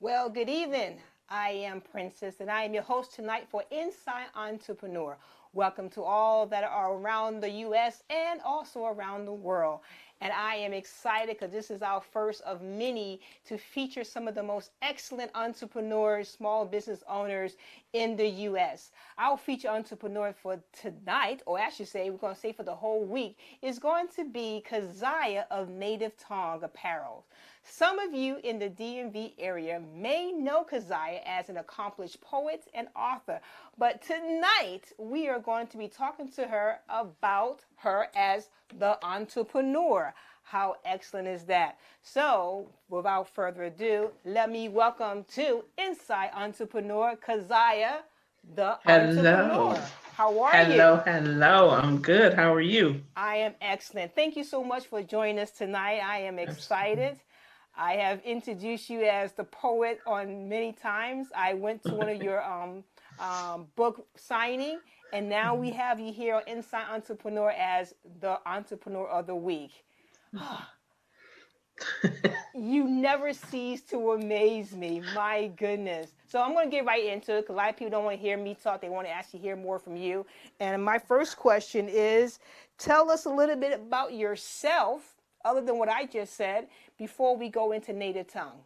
Well, good evening. I am Princess, and I am your host tonight for Inside Entrepreneur. Welcome to all that are around the U.S. and also around the world. And I am excited because this is our first of many to feature some of the most excellent entrepreneurs, small business owners in the U.S. Our feature entrepreneur for tonight, or I should say, we're going to say for the whole week, is going to be Kezia of Native Tongue Apparel. Some of you in the DMV area may know Kezia as an accomplished poet and author, but tonight we are going to be talking to her about her as the entrepreneur. How excellent is that? So, without further ado, let me welcome to Inside Entrepreneur, Kezia, the Hello. entrepreneur. How are you? Hello. I'm good. How are you? I am excellent. Thank you so much for joining us tonight. I am Absolutely. excited. I have introduced you as the poet on many times. I went to one of your book signing, and now we have you here on Inside Entrepreneur as the Entrepreneur of the Week. You never cease to amaze me. My goodness. So I'm going to get right into it because a lot of people don't want to hear me talk. They want to actually hear more from you. And my first question is, tell us a little bit about yourself, other than what I just said, before we go into native tongue.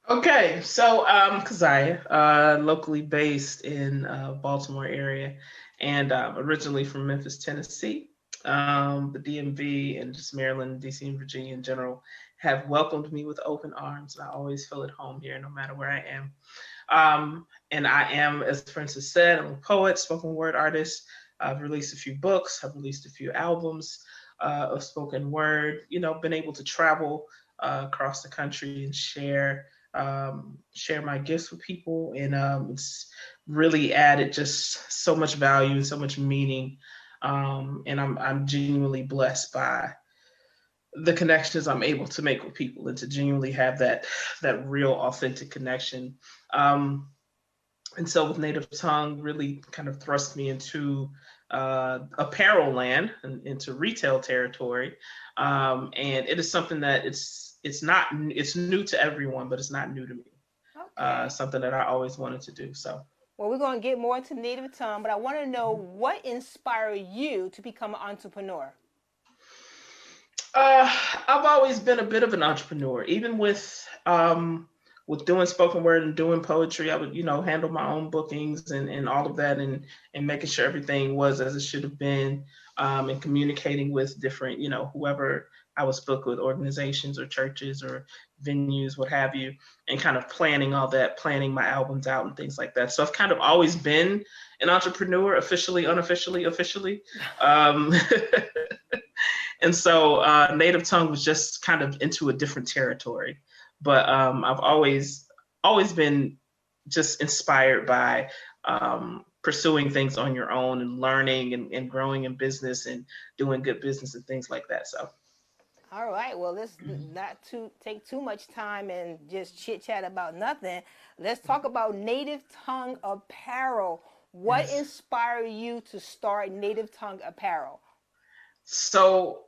Okay, so Kezia, locally based in Baltimore area, and originally from Memphis, Tennessee. The DMV and just Maryland, DC, and Virginia in general have welcomed me with open arms. I always feel at home here, no matter where I am. And I am, as Francis said, I'm a poet, spoken word artist. I've released a few books. I've released a few albums of spoken word. Been able to travel across the country and share my gifts with people, and it's really added just so much value and so much meaning. And I'm genuinely blessed by the connections I'm able to make with people, and to genuinely have that real authentic connection. Um, and so with Native Tongue, really kind of thrust me into apparel land and into retail territory. And it is something that it's new to everyone, but it's not new to me. Okay. Something that I always wanted to do. So Well, we're going to get more into native tongue, but I want to know what inspired you to become an entrepreneur. uh, I've always been a bit of an entrepreneur, even with doing spoken word and doing poetry. I would, handle my own bookings and all of that, and making sure everything was as it should have been, and communicating with different, whoever I was booked with, organizations or churches or venues, what have you, and kind of planning all that, planning my albums out and things like that. So I've kind of always been an entrepreneur, officially, unofficially, officially. Um, and so Native Tongue was just kind of into a different territory. But I've always been just inspired by pursuing things on your own and learning and growing in business and doing good business and things like that. So All right. Well, let's not take too much time and just chit chat about nothing. Let's talk about Native Tongue Apparel. What yes. inspired you to start Native Tongue Apparel? So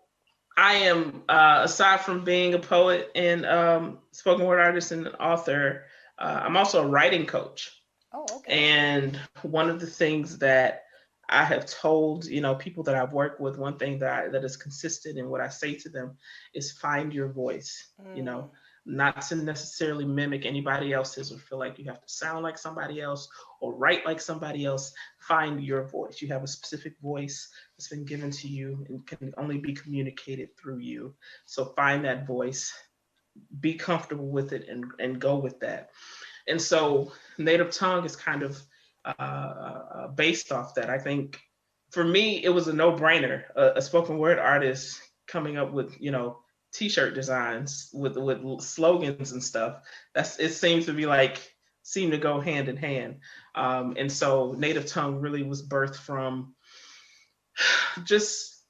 I am, aside from being a poet and spoken word artist and an author, I'm also a writing coach. Oh, okay. And one of the things that I have told, people that I've worked with, one thing that is consistent in what I say to them is find your voice, Mm, not to necessarily mimic anybody else's or feel like you have to sound like somebody else or write like somebody else. Find your voice. You have a specific voice that's been given to you and can only be communicated through you. So find that voice, be comfortable with it, and go with that. And so Native Tongue is kind of based off that. I think for me, it was a no-brainer. A spoken word artist coming up with, t-shirt designs with slogans and stuff. It seems to be like seem to go hand in hand. And so Native Tongue really was birthed from just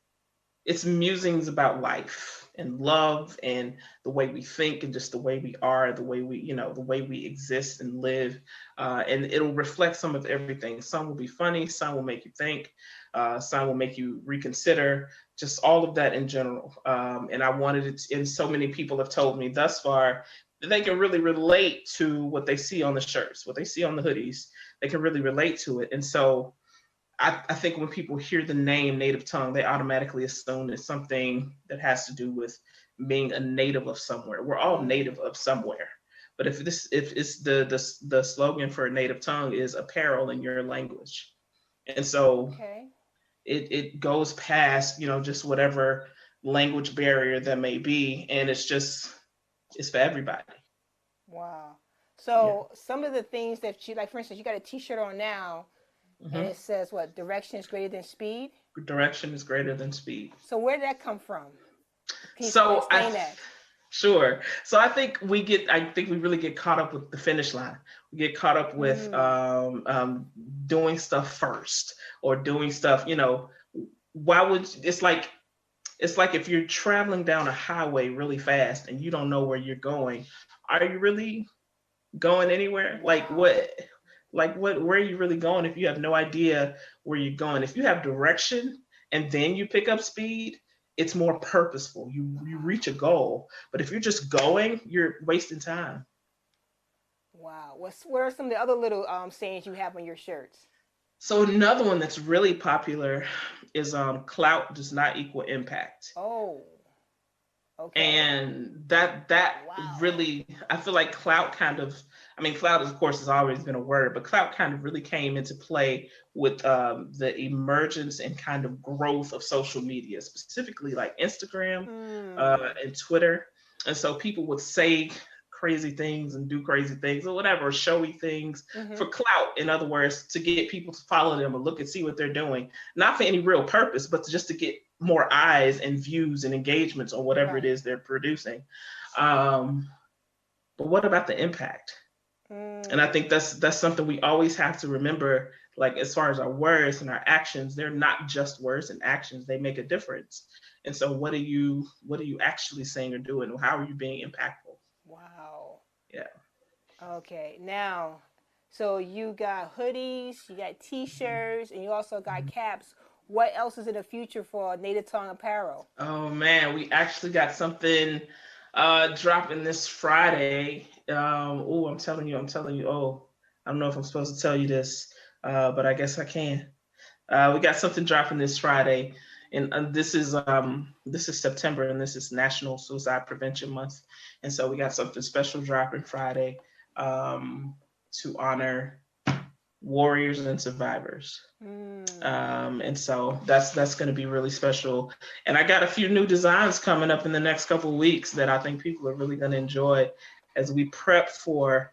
it's musings about life and love and the way we think and just the way we are, the way the way we exist and live. And it'll reflect some of everything. Some will be funny, some will make you think, some will make you reconsider, just all of that in general. And I wanted it, and so many people have told me thus far, they can really relate to what they see on the shirts, what they see on the hoodies. They can really relate to it. And so I think when people hear the name native tongue, they automatically assume it's something that has to do with being a native of somewhere. We're all native of somewhere. But if it's the slogan for a native tongue is apparel in your language. And so Okay. it goes past, just whatever language barrier that may be. And it's for everybody. Wow. Yeah. So some of the things that you like, for instance, you got a T-shirt on now, and Hmm. it says what? Direction is greater than speed. Direction is greater than speed. So where did that come from? Can you So explain that? sure. So I think we really get caught up with the finish line. We get caught up with Mm. doing stuff first or doing stuff, why would it's like if you're traveling down a highway really fast and you don't know where you're going, are you really going anywhere? Wow. Where are you really going if you have no idea where you're going? If you have direction and then you pick up speed, it's more purposeful. You reach a goal. But if you're just going, you're wasting time. Wow. What are some of the other little sayings you have on your shirts? So another one that's really popular is clout does not equal impact. Oh, okay. And that Wow. really, I feel like clout kind of, I mean, clout of course has always been a word, but clout kind of really came into play with the emergence and kind of growth of social media, specifically like Instagram Hmm. and Twitter. And so people would say crazy things and do crazy things or whatever, showy things Mm-hmm. for clout. In other words, to get people to follow them and look and see what they're doing, not for any real purpose, but just to get more eyes and views and engagements on whatever it Right. is they're producing. Um, but what about the impact? And I think Mm. that's something we always have to remember. Like as far as our words and our actions, they're not just words and actions; they make a difference. And so, what are you actually saying or doing? How are you being impactful? Wow. Yeah. Okay. Now, so you got hoodies, you got T-shirts, and you also got caps. What else is in the future for Native Tongue Apparel? Oh man, we actually got something dropping this Friday. Oh, I'm telling you. Oh, I don't know if I'm supposed to tell you this, but I guess I can. We got something dropping this Friday, and this is September, and this is National Suicide Prevention Month, and so we got something special dropping Friday to honor warriors and survivors. Mm. And so that's going to be really special. And I got a few new designs coming up in the next couple of weeks that I think people are really going to enjoy as we prep for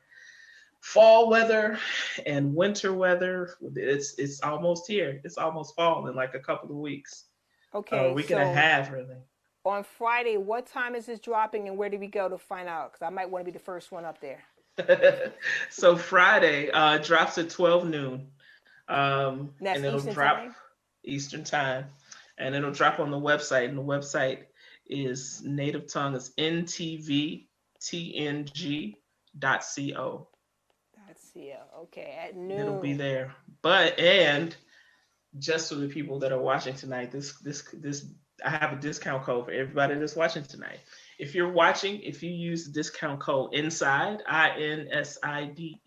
fall weather and winter weather. It's almost here. It's almost fall in like a couple of weeks, or a Okay, week and a so half, really. on Friday, what time is this dropping, and where do we go to find out? Because I might want to be the first one up there. So Friday drops at 12 noon, And that's and it'll Eastern drop time. Eastern time, and it'll drop on the website. And the website is native tongue is ntvtng.co. That's yeah. Okay, at It'll be noon. there. But and just for the people that are watching tonight, this I have a discount code for everybody that's watching tonight. If you use the discount code inside INSIDE,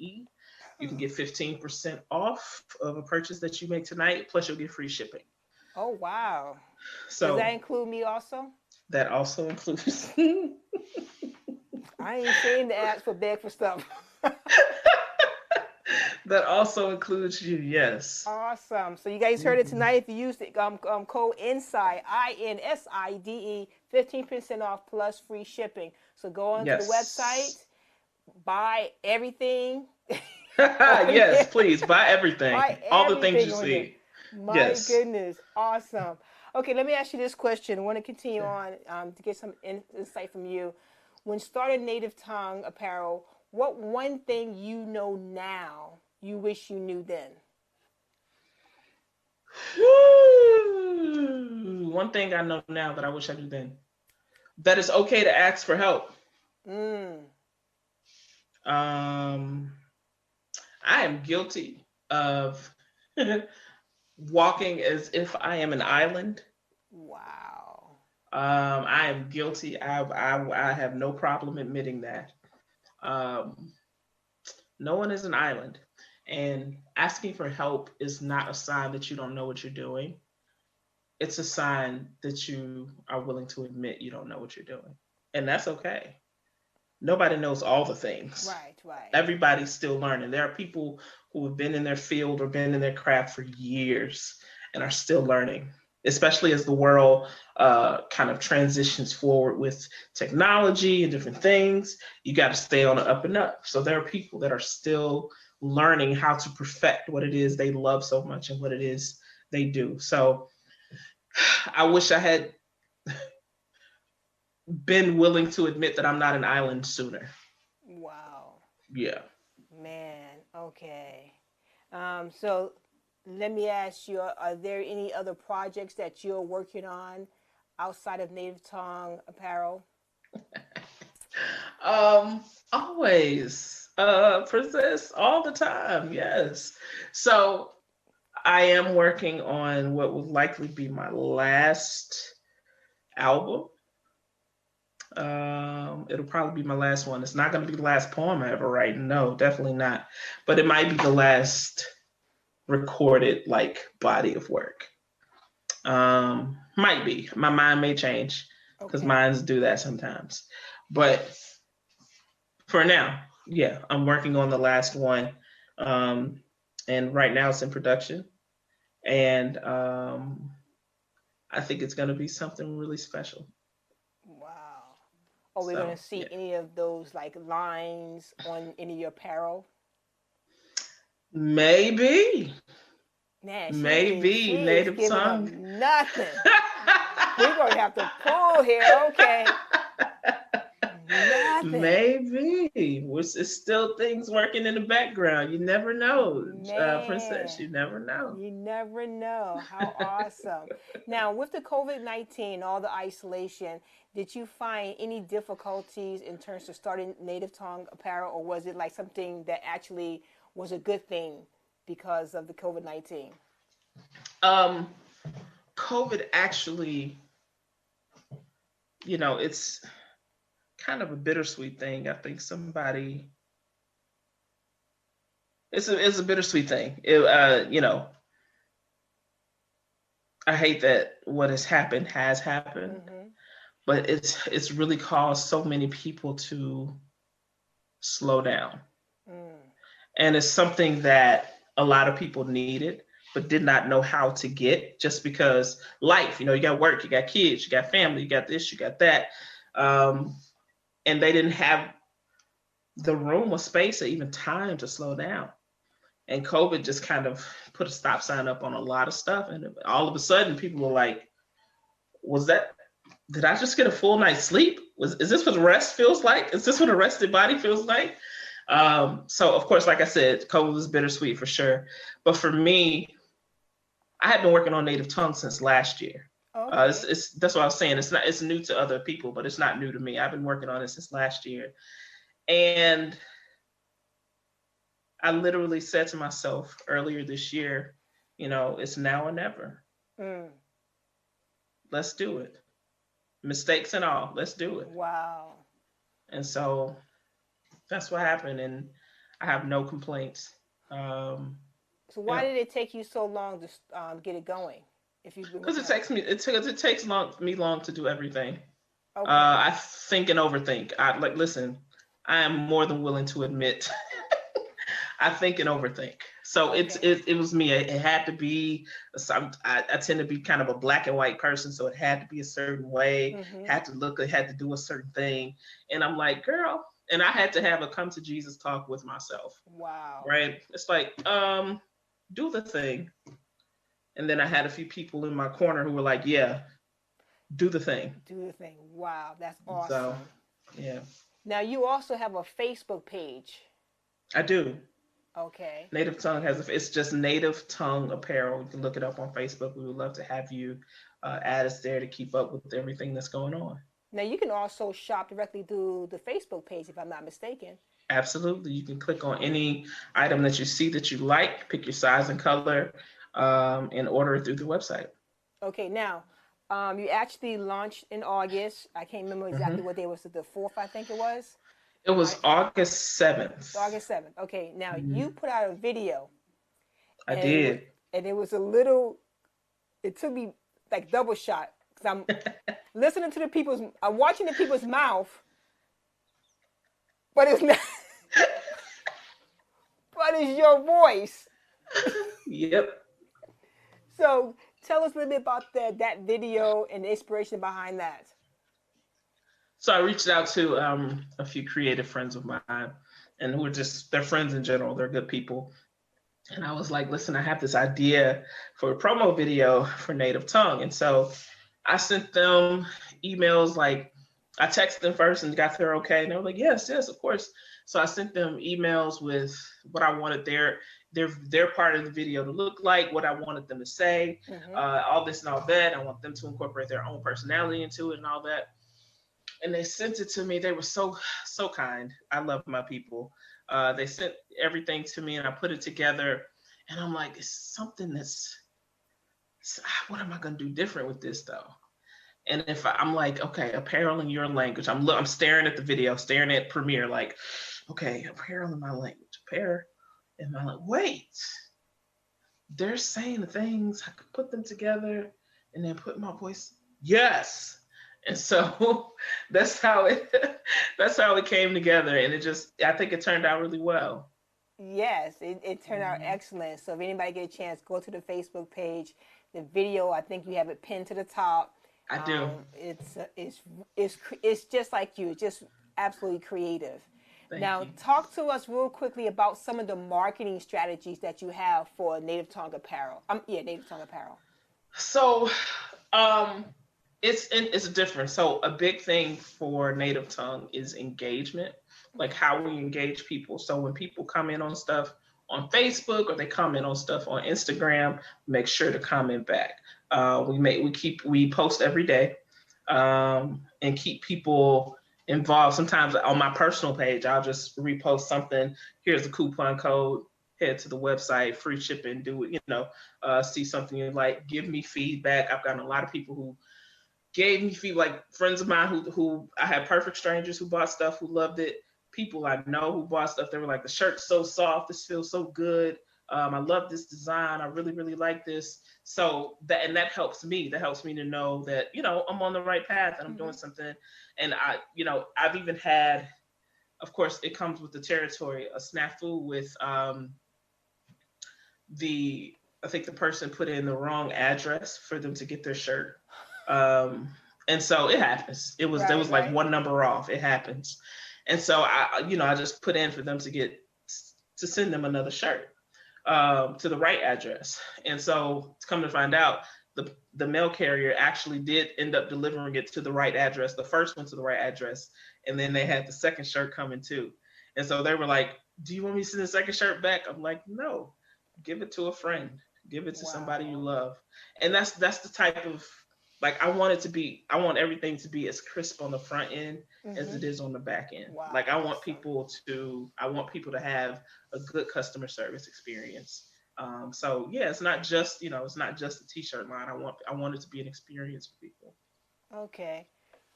you can get 15% off of a purchase that you make tonight. Plus, you'll get free shipping. Oh wow. Does that So include me also? that also includes I ain't ashamed to ask for beg for stuff. that also includes you. Yes. Awesome. So you guys heard it Mhm. tonight. If you use the code INSIDE, INSIDE, 15% off plus free shipping. So go onto the Yes. website, buy everything on Yes. there. Please buy everything. Buy All the things you everything on there. see. My Yes. goodness. Awesome. Okay, let me ask you this question. I want to continue on to get some insight from you. When started Native Tongue Apparel, what one thing you know now you wish you knew then? One thing I know now that I wish I knew then, that it's okay to ask for help. Mm. Um, I am guilty of walking as if I am an island. Wow. I am guilty. I have no problem admitting that. Um, no one is an island, and asking for help is not a sign that you don't know what you're doing. It's a sign that you are willing to admit you don't know what you're doing, and that's okay. Nobody knows all the things. Right, right. Everybody's still learning. There are people who have been in their field or been in their craft for years and are still learning, especially as the world kind of transitions forward with technology and different things. You got to stay on the up and up. So there are people that are still learning how to perfect what it is they love so much and what it is they do. So I wish I had been willing to admit that I'm not an island sooner. Wow. Yeah. Man, okay. So let me ask you, are there any other projects that you're working on outside of Native Tongue Apparel? Um, always. Princess, all the time, yes. So I am working on what will likely be my last album. It'll probably be my last one. It's not going to be the last poem I ever write. No, definitely not. But it might be the last recorded like body of work. Might be. My mind may change because Okay. minds do that sometimes. But for now, yeah, I'm working on the last one. Um, and right now it's in production. And I think it's going to be something really special. Wow. Are we going So, to see yeah. any of those like lines on any of your apparel? Maybe, Man, she maybe is native giving up tongue. nothing. We're going to have to pull here. Okay. Nothing. Maybe. It's still things working in the background. You never know, Princess. Man, You never know. you never know. How awesome. Now, with the COVID-19, all the isolation, did you find any difficulties in terms of starting Native Tongue Apparel, or was it like something that actually was a good thing because of the COVID-19? Um, COVID actually, it's kind of a bittersweet thing. I think somebody, it's a bittersweet thing. I hate that what has happened, Mm-hmm. but it's really caused so many people to slow down. Mm. And it's something that a lot of people needed, but did not know how to get just because life, you got work, you got kids, you got family, you got this, you got that. Um, and they didn't have the room or space or even time to slow down. And COVID just kind of put a stop sign up on a lot of stuff. And all of a sudden, people were like, was that, did I just get a full night's sleep? Is this what rest feels like? Is this what a rested body feels like? So of course, like I said, COVID was bittersweet for sure. But for me, I had been working on native tongue since last year. Okay. That's what I was saying. It's new to other people, but it's not new to me. I've been working on it since last year. And I literally said to myself earlier this year, it's now or never. Mm. Let's do it. Mistakes and all, let's do it. Wow. And so that's what happened. And I have no complaints. So why Yeah. did it take you so long to get it going? If you've been Because working on it. it takes me long to do everything. Okay. I think and overthink. Listen, I am more than willing to admit I think and overthink. So Okay. it was me. It had to be. I tend to be kind of a black and white person, so it had to be a certain way. Mm-hmm. Had to look. It had to do a certain thing. And I'm like, girl. And I had to have a come to Jesus talk with myself. Wow. Right. It's like, do the thing. And then I had a few people in my corner who were like, yeah, do the thing. Do the thing. Wow, that's So awesome. yeah, Now you also have a Facebook page. I do. Okay. Native Tongue it's just Native Tongue Apparel. You can look it up on Facebook. We would love to have you add us there to keep up with everything that's going on. Now you can also shop directly through the Facebook page, if I'm not mistaken. Absolutely. You can click on any item that you see that you like, pick your size and color, and order it through the website. Okay. Now, you actually launched in August. I can't remember Mm-hmm. exactly what day was it. The 4th, I think it was. It was Right? August 7th. August 7th. Okay, now you Mhm. put out a video, I and did. it was a little, it took me like double shot because I'm listening to I'm watching the people's mouth, but it's not, but it's your voice. Yep. So tell us a little bit about that video and the inspiration behind that. So I reached out to a few creative friends of mine, and who are just, they're friends in general. They're good people. And I was like, listen, I have this idea for a promo video for Native Tongue. And so I sent them emails, like I texted them first and got their okay. And they were like, yes, yes, of course. So I sent them emails with what I wanted their part of the video to look like, what I wanted them to say, Mm-hmm. all this and all that. I want them to incorporate their own personality into it and all that. And they sent it to me. They were so kind. I love my people. They sent everything to me, and I put it together. And I'm like, it's something what am I gonna do different with this though? And if I'm like, okay, apparel in your language. I'm staring at the video, staring at Premiere, like, okay, apparel in my language, apparel in my language. Wait, they're saying the things. I could put them together, and then put my voice. Yes. And so that's how it that's how it came together, and I think it turned out really well. Yes, it turned out Mm-hmm. excellent. So if anybody get a chance, go to the Facebook page. The video, I think you have it pinned to the top. I do. It's just like you, just absolutely creative. Thank Now, you. talk to us real quickly about some of the marketing strategies that you have for Native Tongue apparel. Native Tongue apparel. So, um, it's different. So a big thing for Native Tongue is engagement, like how we engage people. So when people comment on stuff on Facebook or they comment on stuff on Instagram, make sure to comment back. We post every day, and keep people involved. Sometimes on my personal page, I'll just repost something. Here's the coupon code. Head to the website, free shipping. Do it. See something you like. Give me feedback. I've gotten a lot of people who gave me feedback, like friends of mine who I had perfect strangers who bought stuff who loved it. People I know who bought stuff, they were like, the shirt's so soft, this feels so good. I love this design. I really, really like this. So that helps me. That helps me to know that, I'm on the right path and I'm doing Mm-hmm. something. And I've even had, of course, it comes with the territory, a snafu with the I think the person put in the wrong address for them to get their shirt. Um, and so it happens. There Right, was like right. one number off. It happens. And so I just put in for them to send them another shirt, to the right address. And so to come to find out, the mail carrier actually did end up delivering it to the right address, the first one to the right address, and then they had the second shirt coming too. And so they were like, "Do you want me to send the second shirt back?" I'm like, "No, give it to a friend, give it to somebody you Wow. love." And that's the type of, like, I want everything to be as crisp on the front end as Mm-hmm. it is on the back end. Like Wow, awesome. I want people to have a good customer service experience. So yeah, it's not just a t-shirt line. I want it to be an experience for people. Okay.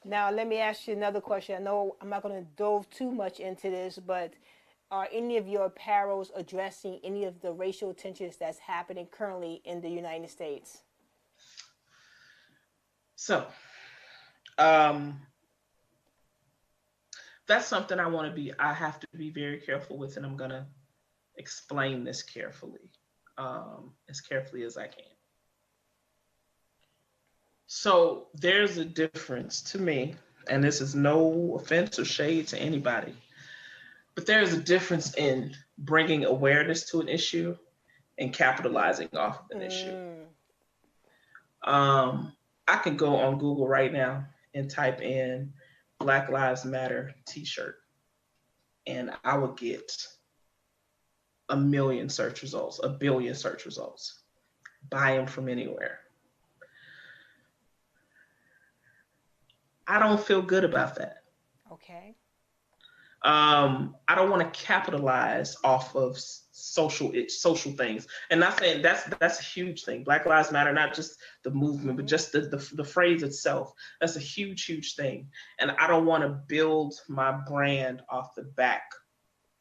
Now let me ask you another question. I know I'm not going to dove too much into this, but are any of your apparels addressing any of the racial tensions that's happening currently in the United States? So um, that's something I have to be very careful with, and I'm gonna explain this as carefully as I can. So there's a difference to me, and this is no offense or shade to anybody, but there's a difference in bringing awareness to an issue and capitalizing off of an issue. Mm, Um, I can go on Google right now and type in Black Lives Matter t-shirt, and I will get a million search results, a billion search results. Buy them from anywhere. I don't feel good about that. okay. I don't want to capitalize off of social things. And not saying that's a huge thing. Black Lives Matter, not just the movement, but just the phrase itself. That's a huge thing. And I don't want to build my brand off the back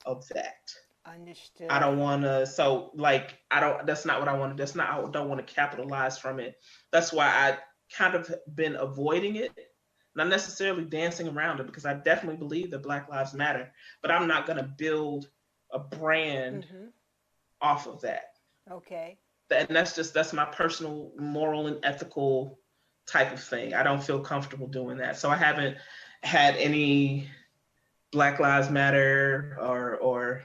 of that. Understood. I don't want to. So like, I don't. That's not what I want to. That's not. I don't want to capitalize from it. That's why I kind of been avoiding it, not necessarily dancing around it, because I definitely believe that Black Lives Matter. But I'm not going to build a brand off of that. Okay. And that's my personal moral and ethical type of thing. I don't feel comfortable doing that. So I haven't had any Black Lives Matter or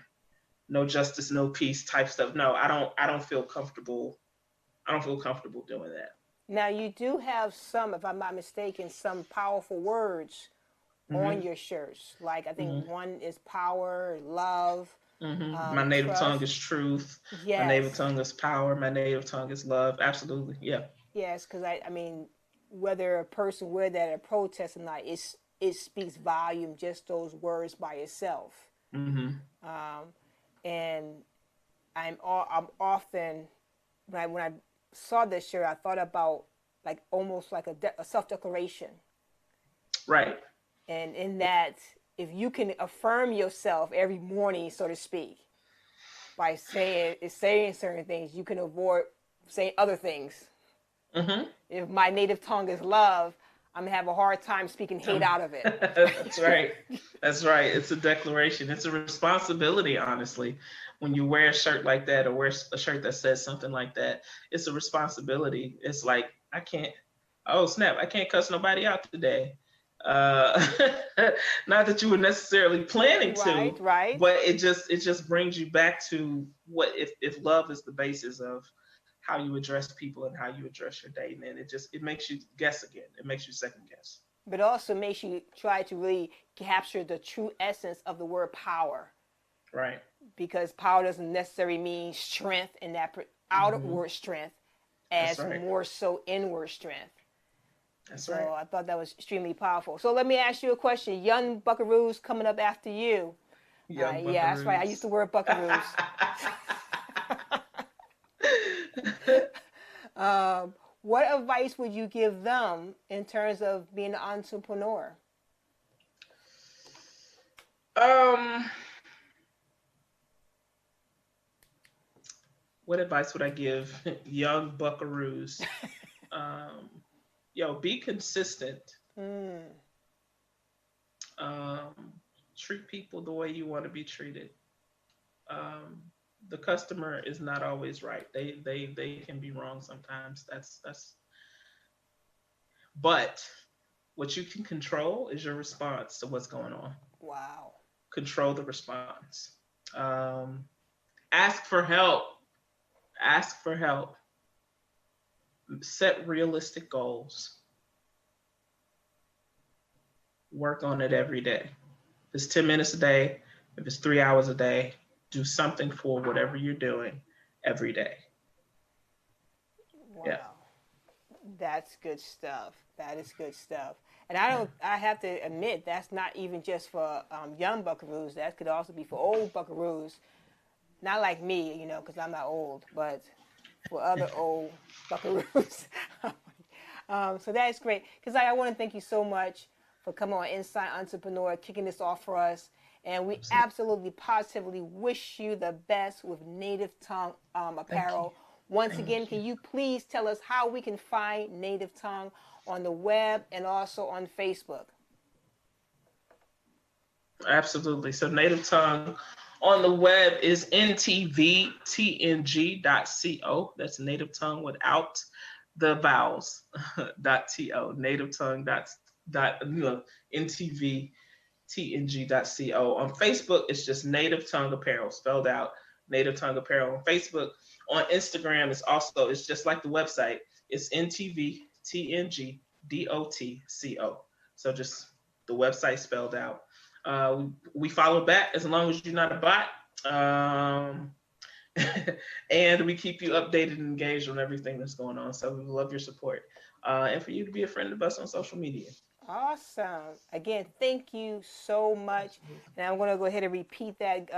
no justice, no peace type stuff. No, I don't feel comfortable. I don't feel comfortable doing that. Now you do have some, if I'm not mistaken, some powerful words on your shirts. Like I think one is power, love. My native tongue is truth. Yes. My native tongue is power. My native tongue is love. Absolutely. Yeah. Yes, because I mean, whether a person wear that at a protest or not, it speaks volume, just those words by itself. And I'm often, when I saw this shirt, I thought about like almost like a self-declaration. Right. And in that, if you can affirm yourself every morning, so to speak, by saying certain things, you can avoid saying other things. If my native tongue is love, I'm gonna have a hard time speaking hate out of it. That's right. That's right. It's a declaration. It's a responsibility, honestly. When you wear a shirt like that or wear a shirt that says something like that, it's a responsibility. It's like, I can't, oh snap, I can't cuss nobody out today. Not that you were necessarily planning to, right. but it just brings you back to what if love is the basis of how you address people and how you address your day, then it makes you guess again. It makes you second guess. But also makes you try to really capture the true essence of the word power. Right. Because power doesn't necessarily mean strength in that outward strength, as more so inward strength. That's right. So I thought that was extremely powerful. So let me ask you a question. Young buckaroos coming up after you. Yeah, that's right. I used the word buckaroos. What advice would you give them in terms of being an entrepreneur? What advice would I give young buckaroos? Be consistent. Treat people the way you want to be treated. The customer is not always right. They can be wrong sometimes. That's but what you can control is your response to what's going on. Wow. Control the response. Ask for help. Ask for help. Set realistic goals. Work on it every day. If it's 10 minutes a day, if it's 3 hours a day, do something for whatever you're doing every day. Wow. Yeah. That's good stuff. That is good stuff. And I have to admit, that's not even just for young buckaroos. That could also be for old buckaroos. Not like me, because I'm not old, but for other old buckaroos. So that's great. Because I want to thank you so much for coming on Inside Entrepreneur, kicking this off for us. And we absolutely, positively wish you the best with Native Tongue apparel. Once again, can you please tell us how we can find Native Tongue on the web and also on Facebook? Absolutely. So Native Tongue on the web is ntvtng.co. That's Native Tongue without the vowels. .to. Native Tongue ntvtng.co. On Facebook, it's just Native Tongue Apparel, spelled out Native Tongue Apparel on Facebook. On Instagram, it's just like the website. It's ntvtng.co. So just the website spelled out. We follow back as long as you're not a bot. And we keep you updated and engaged on everything that's going on. So we love your support. And for you to be a friend of us on social media. Awesome. Again, thank you so much. And I'm going to go ahead and repeat that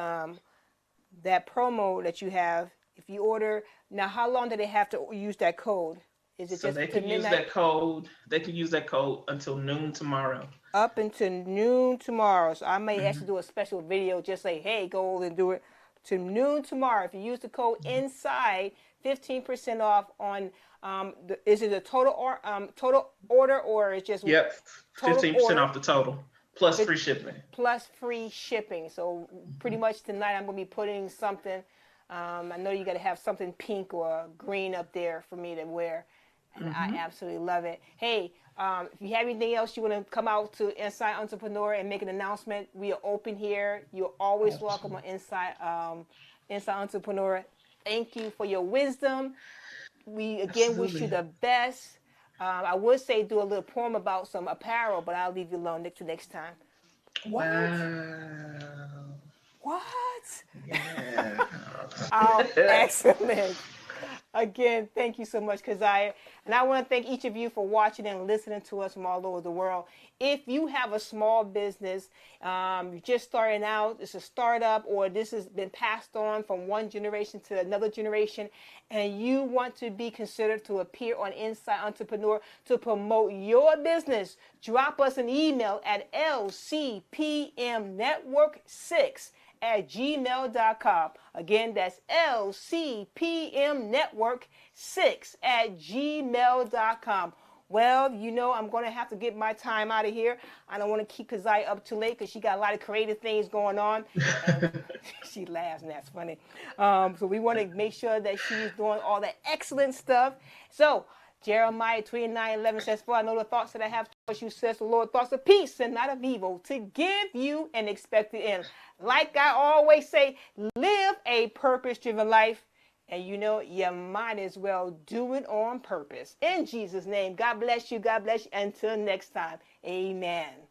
that promo that you have, if you order, now how long do they have to use that code? Is it So just they to can use midnight? that code. They can use that code until noon tomorrow. Up until noon tomorrow. So I may actually Hmm. do a special video, just say, hey, go and do it to noon tomorrow. If you use the code inside, 15% off on, is it a total order, or is just Yep, total 15% order off the total plus free shipping. plus free shipping? So pretty Hmm. much tonight I'm going to be putting something. I know you got to have something pink or green up there for me to wear, and I Hmm. absolutely love it. Hey, if you have anything else you want to come out to Inside Entrepreneur and make an announcement, we are open here. You're always welcome on Absolutely. Inside Entrepreneur. Thank you for your wisdom. We again wish you Absolutely. the best. I would say do a little poem about some apparel, but I'll leave you alone next time. What? Wow. What? Yeah. Oh, excellent. Again, thank you so much, Keziah. And I want to thank each of you for watching and listening to us from all over the world. If you have a small business, you're just starting out, it's a startup, or this has been passed on from one generation to another generation, and you want to be considered to appear on Inside Entrepreneur to promote your business, drop us an email at lcpmnetwork6@gmail.com. Again, that's lcpmnetwork6@gmail.com. Well, I'm going to have to get my time out of here. I don't want to keep Keziah up too late because she got a lot of creative things going on. And she laughs, and that's funny. So we want to make sure that she's doing all the excellent stuff. So Jeremiah 29:11 says, for I know the thoughts that I have towards you, says the Lord, thoughts of peace and not of evil, to give you an expected end. Like I always say, live a purpose-driven life. And you might as well do it on purpose. In Jesus' name, God bless you. God bless you. Until next time, amen.